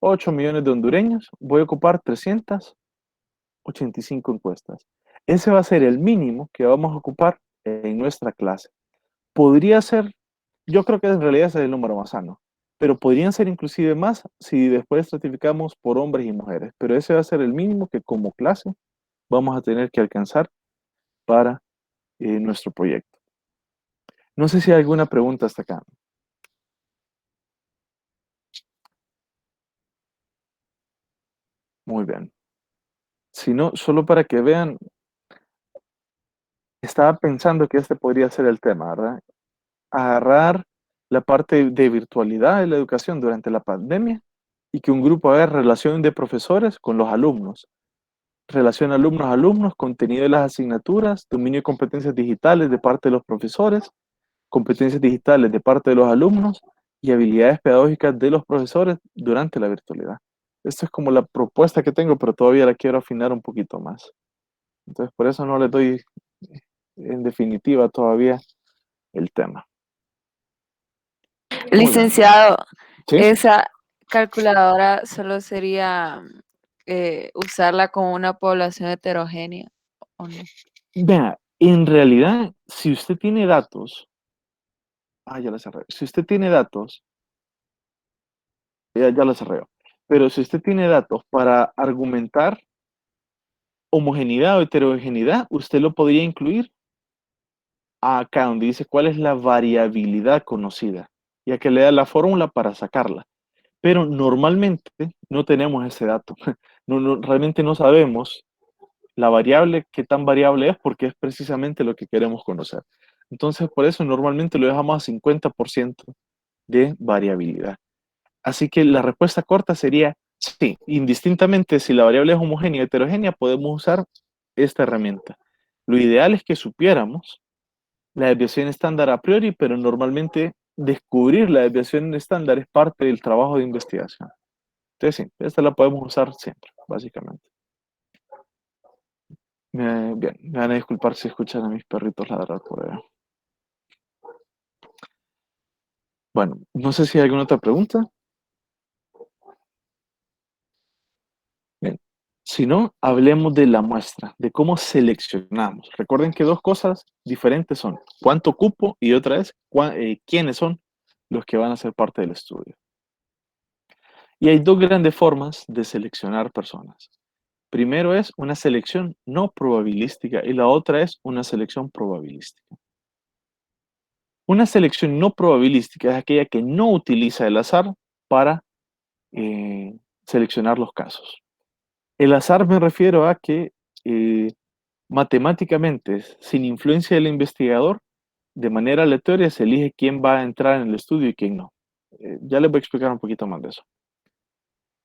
Speaker 1: 8 millones de hondureños, voy a ocupar 385 encuestas. Ese va a ser el mínimo que vamos a ocupar en nuestra clase. Podría ser, yo creo que en realidad ese es el número más sano, pero podrían ser inclusive más si después estratificamos por hombres y mujeres, pero ese va a ser el mínimo que como clase vamos a tener que alcanzar para nuestro proyecto. No sé si hay alguna pregunta hasta acá. Muy bien. Si no, solo para que vean, estaba pensando que este podría ser el tema, ¿verdad? Agarrar la parte de virtualidad de la educación durante la pandemia y que un grupo haga relación de profesores con los alumnos. Relación alumnos-alumnos, contenido de las asignaturas, dominio de competencias digitales de parte de los profesores, competencias digitales de parte de los alumnos y habilidades pedagógicas de los profesores durante la virtualidad. Esto es como la propuesta que tengo, pero todavía la quiero afinar un poquito más. Entonces, por eso no le doy en definitiva todavía el tema. Muy bien.
Speaker 5: Licenciado,
Speaker 1: ¿Sí?
Speaker 5: esa calculadora solo sería usarla con una población heterogénea, ¿o no?
Speaker 1: Vea, en realidad, si usted tiene datos, ya la cerré. Si usted tiene datos, ya la cerré. Pero si usted tiene datos para argumentar homogeneidad o heterogeneidad, usted lo podría incluir acá donde dice cuál es la variabilidad conocida, ya que le da la fórmula para sacarla. Pero normalmente no tenemos ese dato. Realmente no sabemos la variable, qué tan variable es, porque es precisamente lo que queremos conocer. Entonces, por eso normalmente lo dejamos a 50% de variabilidad. Así que la respuesta corta sería sí, indistintamente si la variable es homogénea o heterogénea, podemos usar esta herramienta. Lo ideal es que supiéramos la desviación estándar a priori, pero normalmente descubrir la desviación estándar es parte del trabajo de investigación. Entonces, sí, esta la podemos usar siempre, básicamente. Bien, me van a disculpar si escuchan a mis perritos ladrar por allá. Bueno, no sé si hay alguna otra pregunta. Bien. Si no, hablemos de la muestra, de cómo seleccionamos. Recuerden que dos cosas diferentes son cuánto cupo y otra es quiénes son los que van a ser parte del estudio. Y hay dos grandes formas de seleccionar personas. Primero es una selección no probabilística y la otra es una selección probabilística. Una selección no probabilística es aquella que no utiliza el azar para seleccionar los casos. El azar me refiero a que eh, matemáticamente, sin influencia del investigador, de manera aleatoria se elige quién va a entrar en el estudio y quién no. Ya les voy a explicar un poquito más de eso.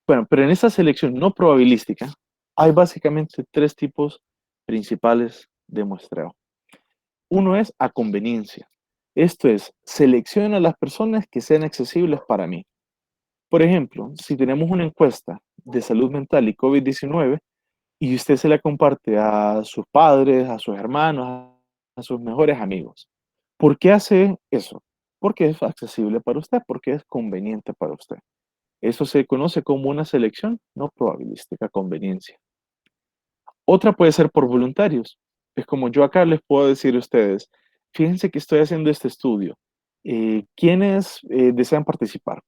Speaker 1: Bueno, pero en esa selección no probabilística hay básicamente tres tipos principales de muestreo. Uno es a conveniencia. Esto es, selecciona a las personas que sean accesibles para mí. Por ejemplo, si tenemos una encuesta de salud mental y COVID-19 y usted se la comparte a sus padres, a sus hermanos, a sus mejores amigos. ¿Por qué hace eso? Porque es accesible para usted, porque es conveniente para usted. Eso se conoce como una selección no probabilística, conveniencia. Otra puede ser por voluntarios. Es como yo acá les puedo decir a ustedes, fíjense que estoy haciendo este estudio. ¿Quiénes desean participar?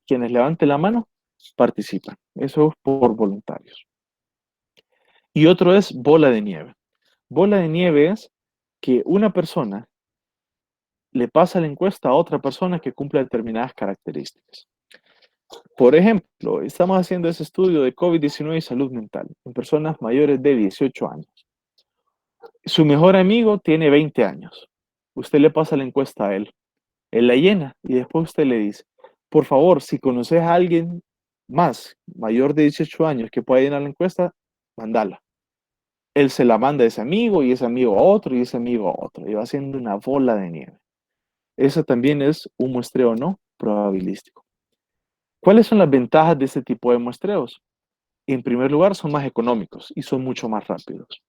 Speaker 1: Quienes levanten la mano, participan. Eso es por voluntarios. Y otro es bola de nieve. Bola de nieve es que una persona le pasa la encuesta a otra persona que cumple determinadas características. Por ejemplo, estamos haciendo ese estudio de COVID-19 y salud mental en personas mayores de 18 años. Su mejor amigo tiene 20 años. Usted le pasa la encuesta a él. Él la llena y después usted le dice, por favor, si conoces a alguien más mayor de 18 años que pueda llenar la encuesta, mandala. Él se la manda a ese amigo y ese amigo a otro y ese amigo a otro. Y va haciendo una bola de nieve. Eso también es un muestreo no probabilístico. ¿Cuáles son las ventajas de este tipo de muestreos? En primer lugar, son más económicos y son mucho más rápidos.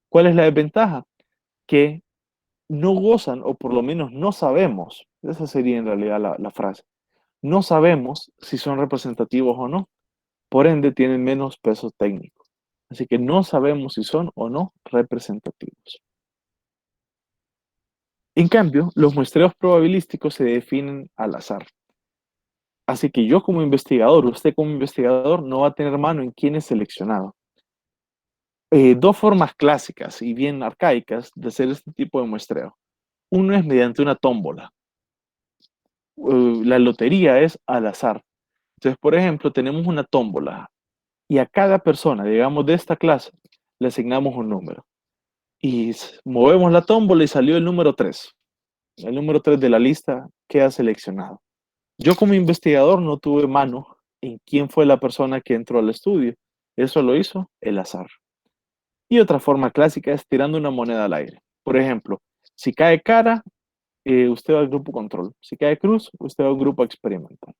Speaker 1: ¿Cuál es la desventaja? Que no gozan, o por lo menos no sabemos, esa sería en realidad la frase, no sabemos si son representativos o no. Por ende, tienen menos peso técnico. Así que no sabemos si son o no representativos. En cambio, los muestreos probabilísticos se definen al azar. Así que yo como investigador, usted como investigador, no va a tener mano en quién es seleccionado. Dos formas clásicas y bien arcaicas de hacer este tipo de muestreo. Uno es mediante una tómbola. La lotería es al azar. Entonces, por ejemplo, tenemos una tómbola y a cada persona, digamos, de esta clase, le asignamos un número. Y movemos la tómbola y salió el número 3. El número 3 de la lista queda seleccionado. Yo como investigador no tuve mano en quién fue la persona que entró al estudio. Eso lo hizo el azar. Y otra forma clásica es tirando una moneda al aire. Por ejemplo, si cae cara, usted va al grupo control. Si cae cruz, usted va al grupo experimental.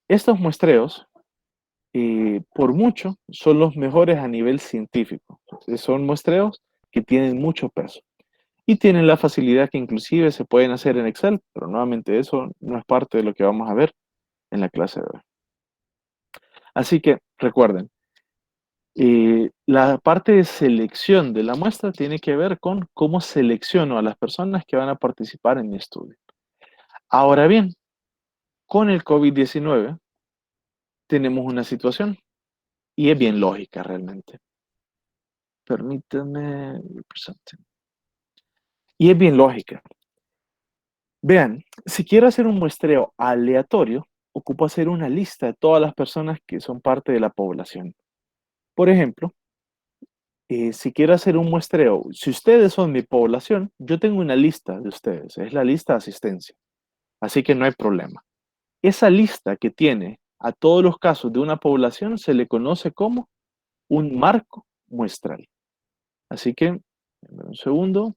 Speaker 1: Estos muestreos, por mucho, son los mejores a nivel científico. Son muestreos que tienen mucho peso. Y tienen la facilidad que inclusive se pueden hacer en Excel, pero nuevamente eso no es parte de lo que vamos a ver en la clase de hoy. Así que recuerden, la parte de selección de la muestra tiene que ver con cómo selecciono a las personas que van a participar en mi estudio. Ahora bien, con el COVID-19 tenemos una situación y es bien lógica realmente. Permítanme. Y es bien lógica. Vean, si quiero hacer un muestreo aleatorio, ocupo hacer una lista de todas las personas que son parte de la población. Por ejemplo, si quiero hacer un muestreo, si ustedes son mi población, yo tengo una lista de ustedes, es la lista de asistencia, así que no hay problema. Esa lista que tiene a todos los casos de una población se le conoce como un marco muestral. Así que, un segundo.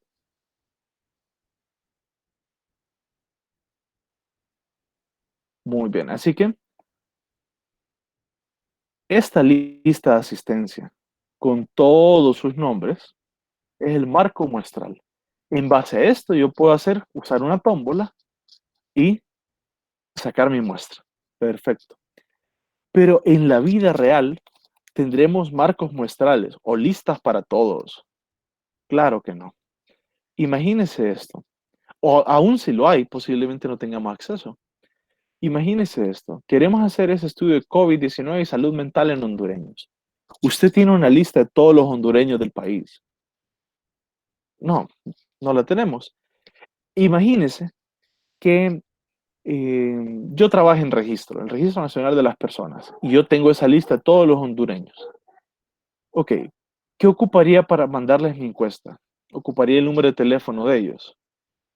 Speaker 1: Muy bien, así que Esta lista de asistencia, con todos sus nombres, es el marco muestral. En base a esto, yo puedo usar una tómbola y sacar mi muestra. Perfecto. Pero en la vida real, ¿tendremos marcos muestrales o listas para todos? Claro que no. Imagínese esto. O aún si lo hay, posiblemente no tengamos acceso. Imagínese esto. Queremos hacer ese estudio de COVID-19 y salud mental en hondureños. Usted tiene una lista de todos los hondureños del país. No, no la tenemos. Imagínese que yo trabajo en el Registro Nacional de las Personas, y yo tengo esa lista de todos los hondureños. Ok, ¿qué ocuparía para mandarles mi encuesta? Ocuparía el número de teléfono de ellos.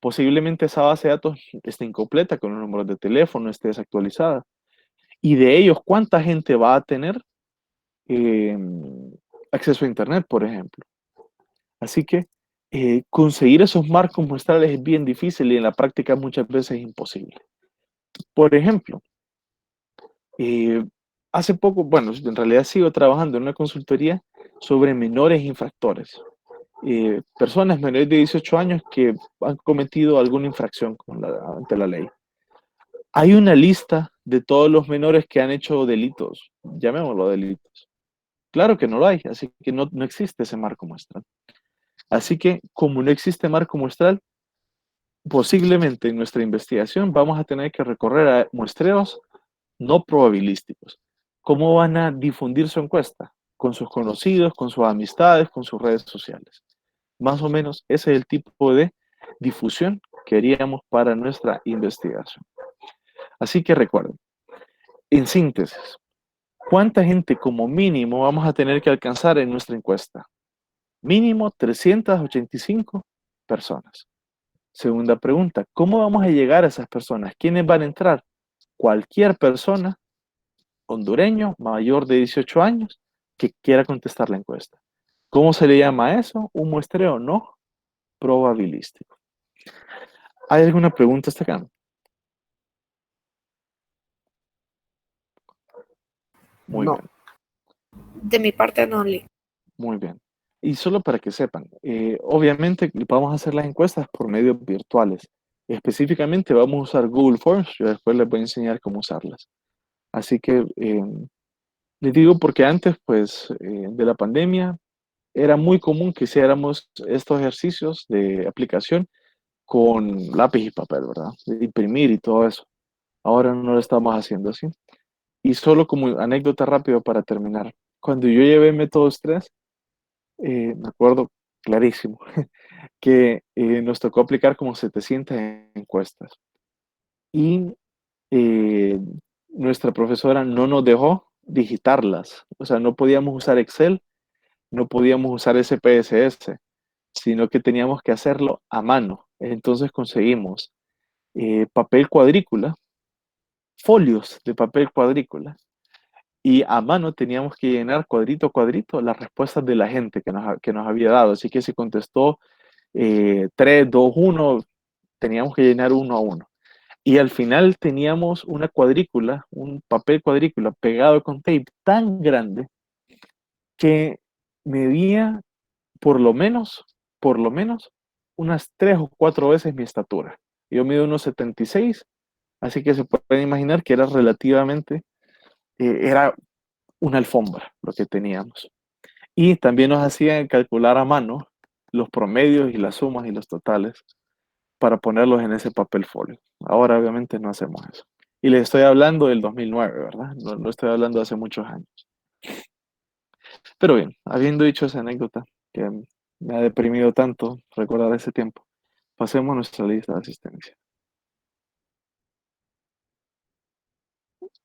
Speaker 1: Posiblemente esa base de datos esté incompleta con los números de teléfono, esté desactualizada. Y de ellos, ¿cuánta gente va a tener eh, acceso a Internet, por ejemplo? Así que conseguir esos marcos muestrales es bien difícil y en la práctica muchas veces es imposible. Por ejemplo, hace poco, bueno, en realidad sigo trabajando en una consultoría sobre menores infractores. Personas menores de 18 años que han cometido alguna infracción ante la ley. Hay una lista de todos los menores que han hecho delitos, llamémoslo delitos. Claro que no lo hay, así que no existe ese marco muestral. Así que, como no existe marco muestral, posiblemente en nuestra investigación vamos a tener que recorrer a muestreos no probabilísticos. ¿Cómo van a difundir su encuesta? Con sus conocidos, con sus amistades, con sus redes sociales. Más o menos ese es el tipo de difusión que haríamos para nuestra investigación. Así que recuerden, en síntesis, ¿cuánta gente como mínimo vamos a tener que alcanzar en nuestra encuesta? Mínimo 385 personas. Segunda pregunta, ¿cómo vamos a llegar a esas personas? ¿Quiénes van a entrar? Cualquier persona hondureño mayor de 18 años que quiera contestar la encuesta. ¿Cómo se le llama a eso? Un muestreo no probabilístico. ¿Hay alguna pregunta hasta acá? Muy
Speaker 3: No.
Speaker 1: bien,
Speaker 3: De mi parte no, Lee.
Speaker 1: muy bien. Y solo para que sepan, obviamente vamos a hacer las encuestas por medios virtuales. Específicamente vamos a usar Google Forms, yo después les voy a enseñar cómo usarlas. Así que les digo porque antes, pues, de la pandemia, era muy común que hiciéramos estos ejercicios de aplicación con lápiz y papel, ¿verdad? De imprimir y todo eso. Ahora no lo estamos haciendo así. Y solo como anécdota rápida para terminar. Cuando yo llevé métodos 3, me acuerdo clarísimo que nos tocó aplicar como 700 encuestas. Y eh, nuestra profesora no nos dejó digitarlas. O sea, no podíamos usar Excel, no podíamos usar SPSS, sino que teníamos que hacerlo a mano. Entonces conseguimos papel cuadrícula, folios de papel cuadrícula, y a mano teníamos que llenar cuadrito a cuadrito las respuestas de la gente que nos había dado. Así que si contestó 3, 2, 1, teníamos que llenar uno a uno. Y al final teníamos una cuadrícula, un papel cuadrícula pegado con tape tan grande que medía por lo menos, unas 3 o 4 veces mi estatura. Yo mido unos 76, así que se pueden imaginar que era relativamente, era una alfombra lo que teníamos. Y también nos hacían calcular a mano los promedios y las sumas y los totales para ponerlos en ese papel folio. Ahora obviamente no hacemos eso. Y les estoy hablando del 2009, ¿verdad? No estoy hablando de hace muchos años. Pero bien, habiendo dicho esa anécdota que me ha deprimido tanto recordar ese tiempo, pasemos a nuestra lista de asistencia.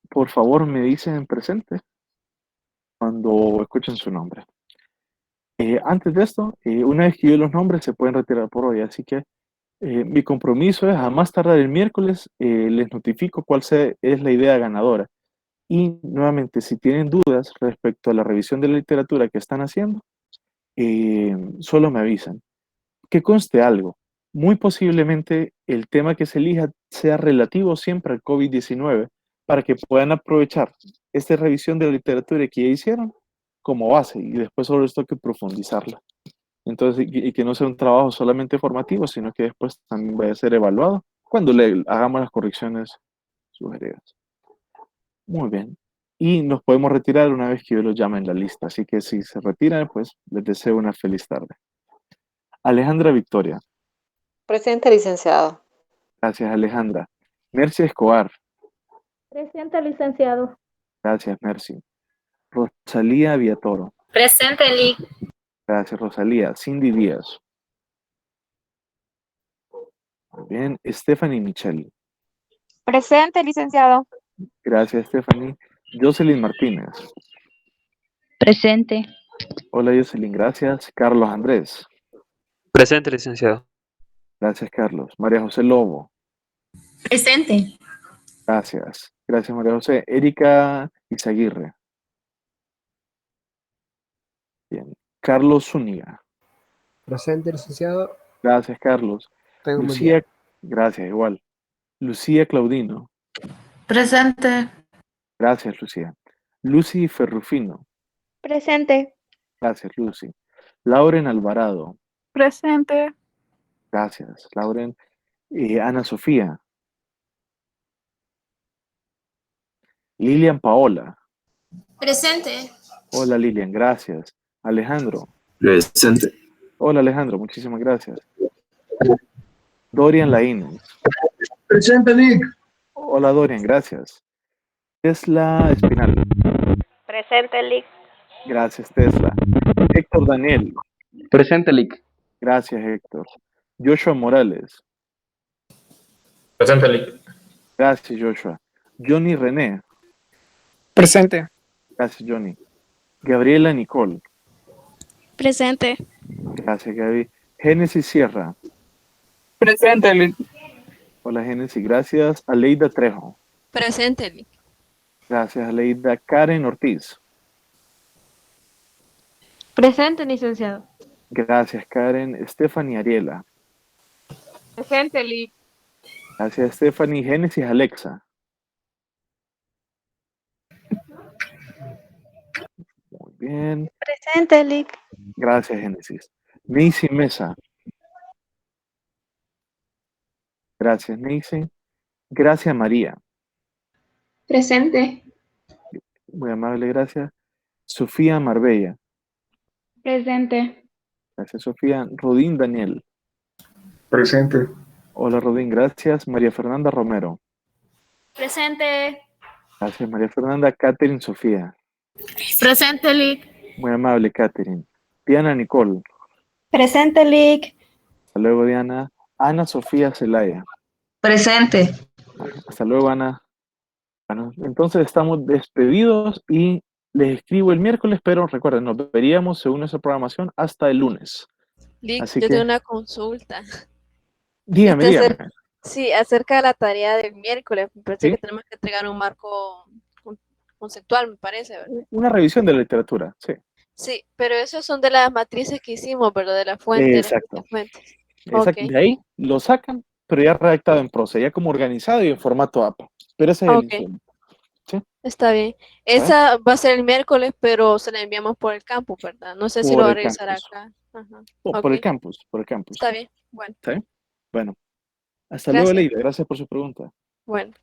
Speaker 1: Por favor, me dicen en presente cuando escuchen su nombre. Antes de esto, una vez que yo los nombres, se pueden retirar por hoy. Así que mi compromiso es a más tardar el miércoles, les notifico es la idea ganadora. Y nuevamente, si tienen dudas respecto a la revisión de la literatura que están haciendo, solo me avisan. Que conste algo, muy posiblemente el tema que se elija sea relativo siempre al COVID-19, para que puedan aprovechar esta revisión de la literatura que ya hicieron como base y después sobre esto hay que profundizarla. Entonces, y que no sea un trabajo solamente formativo, sino que después también vaya a ser evaluado cuando le hagamos las correcciones sugeridas. Muy bien. Y nos podemos retirar una vez que yo los llame en la lista. Así que si se retiran, pues les deseo una feliz tarde. Alejandra Victoria.
Speaker 2: Presente, licenciado.
Speaker 1: Gracias, Alejandra. Mercy Escobar.
Speaker 7: Presente, licenciado.
Speaker 1: Gracias, Mercy. Rosalía Viatoro.
Speaker 4: Presente, Lic.
Speaker 1: Gracias, Rosalía. Cindy Díaz. Muy bien. Stephanie Michel.
Speaker 8: Presente, licenciado.
Speaker 1: Gracias, Stephanie. Jocelyn Martínez.
Speaker 9: Presente.
Speaker 1: Hola, Jocelyn. Gracias. Carlos Andrés.
Speaker 10: Presente, licenciado.
Speaker 1: Gracias, Carlos. María José Lobo.
Speaker 4: Presente.
Speaker 1: Gracias. Gracias, María José. Erika Izaguirre. Bien. Carlos Zúñiga.
Speaker 11: Presente, licenciado.
Speaker 1: Gracias, Carlos.
Speaker 11: Tengo un buen
Speaker 1: Lucía.
Speaker 11: día.
Speaker 1: Gracias, igual. Lucía Claudino.
Speaker 3: Presente.
Speaker 1: Gracias, Lucía. Lucy Ferrufino.
Speaker 7: Presente.
Speaker 1: Gracias, Lucy. Lauren Alvarado.
Speaker 3: Presente.
Speaker 1: Gracias, Lauren. Ana Sofía. Lilian Paola.
Speaker 4: Presente.
Speaker 1: Hola, Lilian, gracias. Alejandro.
Speaker 12: Presente.
Speaker 1: Hola, Alejandro, muchísimas gracias. Dorian Laínez.
Speaker 12: Presente, Nick.
Speaker 1: Hola, Dorian, gracias. Tesla Espinal.
Speaker 8: Presente, Lic.
Speaker 1: Gracias, Tesla. Héctor Daniel.
Speaker 13: Presente, Lic.
Speaker 1: Gracias, Héctor. Joshua Morales.
Speaker 12: Presente, Lick.
Speaker 1: Gracias, Joshua. Johnny René.
Speaker 11: Presente.
Speaker 1: Gracias, Johnny. Gabriela Nicole.
Speaker 7: Presente.
Speaker 1: Gracias, Gaby. Génesis Sierra.
Speaker 11: Presente, Lic.
Speaker 1: Hola, Génesis. Gracias. Aleida Trejo.
Speaker 5: Presente, Lic.
Speaker 1: Gracias, Aleida. Karen Ortiz.
Speaker 7: Presente, licenciado.
Speaker 1: Gracias, Karen. Stephanie Ariela.
Speaker 8: Presente, Lic.
Speaker 1: Gracias, Stephanie. Génesis Alexa. Muy bien.
Speaker 7: Presente, Lic.
Speaker 1: Gracias, Génesis. Neisy Mesa. Gracias, Neisy. Gracias, María.
Speaker 4: Presente.
Speaker 1: Muy amable, gracias. Sofía Marbella.
Speaker 7: Presente.
Speaker 1: Gracias, Sofía. Rodín Daniel.
Speaker 12: Presente.
Speaker 1: Hola, Rodín. Gracias. María Fernanda Romero.
Speaker 8: Presente.
Speaker 1: Gracias, María Fernanda. Catherine Sofía.
Speaker 3: Presente, Lic.
Speaker 1: Muy amable, Catherine. Diana Nicole.
Speaker 7: Presente, Lic.
Speaker 1: Hasta luego, Diana. Ana Sofía Zelaya.
Speaker 4: Presente.
Speaker 1: Hasta luego, Ana. Bueno, entonces estamos despedidos y les escribo el miércoles, pero recuerden, nos veríamos según esa programación hasta el lunes.
Speaker 5: Lic,
Speaker 1: Así
Speaker 5: yo
Speaker 1: que,
Speaker 5: tengo una consulta.
Speaker 1: dígame, dígame.
Speaker 5: Sí, acerca de la tarea del miércoles. Me parece
Speaker 1: ¿Sí?
Speaker 5: que tenemos que entregar un marco conceptual, me parece, ¿verdad?
Speaker 1: Una revisión de la literatura, sí.
Speaker 5: Sí, pero esos son de las matrices que hicimos, ¿verdad? De la fuente,
Speaker 1: Exacto.
Speaker 5: las fuentes.
Speaker 1: Exacto.
Speaker 5: Ok.
Speaker 1: De ahí lo sacan, pero ya redactado en prosa, ya como organizado y en formato APA. Pero ese es el
Speaker 5: Ok,
Speaker 1: insumo.
Speaker 5: está bien. Esa va a ser el miércoles, pero se la enviamos por el campus, ¿verdad? No sé si lo
Speaker 1: Por
Speaker 5: va a
Speaker 1: el
Speaker 5: revisar
Speaker 1: campus.
Speaker 5: acá. Ajá.
Speaker 1: Por
Speaker 5: Ok,
Speaker 1: el campus, por el campus.
Speaker 5: está bien. Bueno,
Speaker 1: ¿Está bien? Bueno. Hasta luego,
Speaker 5: gracias.
Speaker 1: Leila. Gracias por su pregunta.
Speaker 5: Bueno,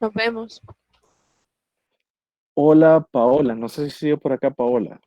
Speaker 5: nos vemos.
Speaker 1: Hola, Paola. No sé si sigue por acá, Paola.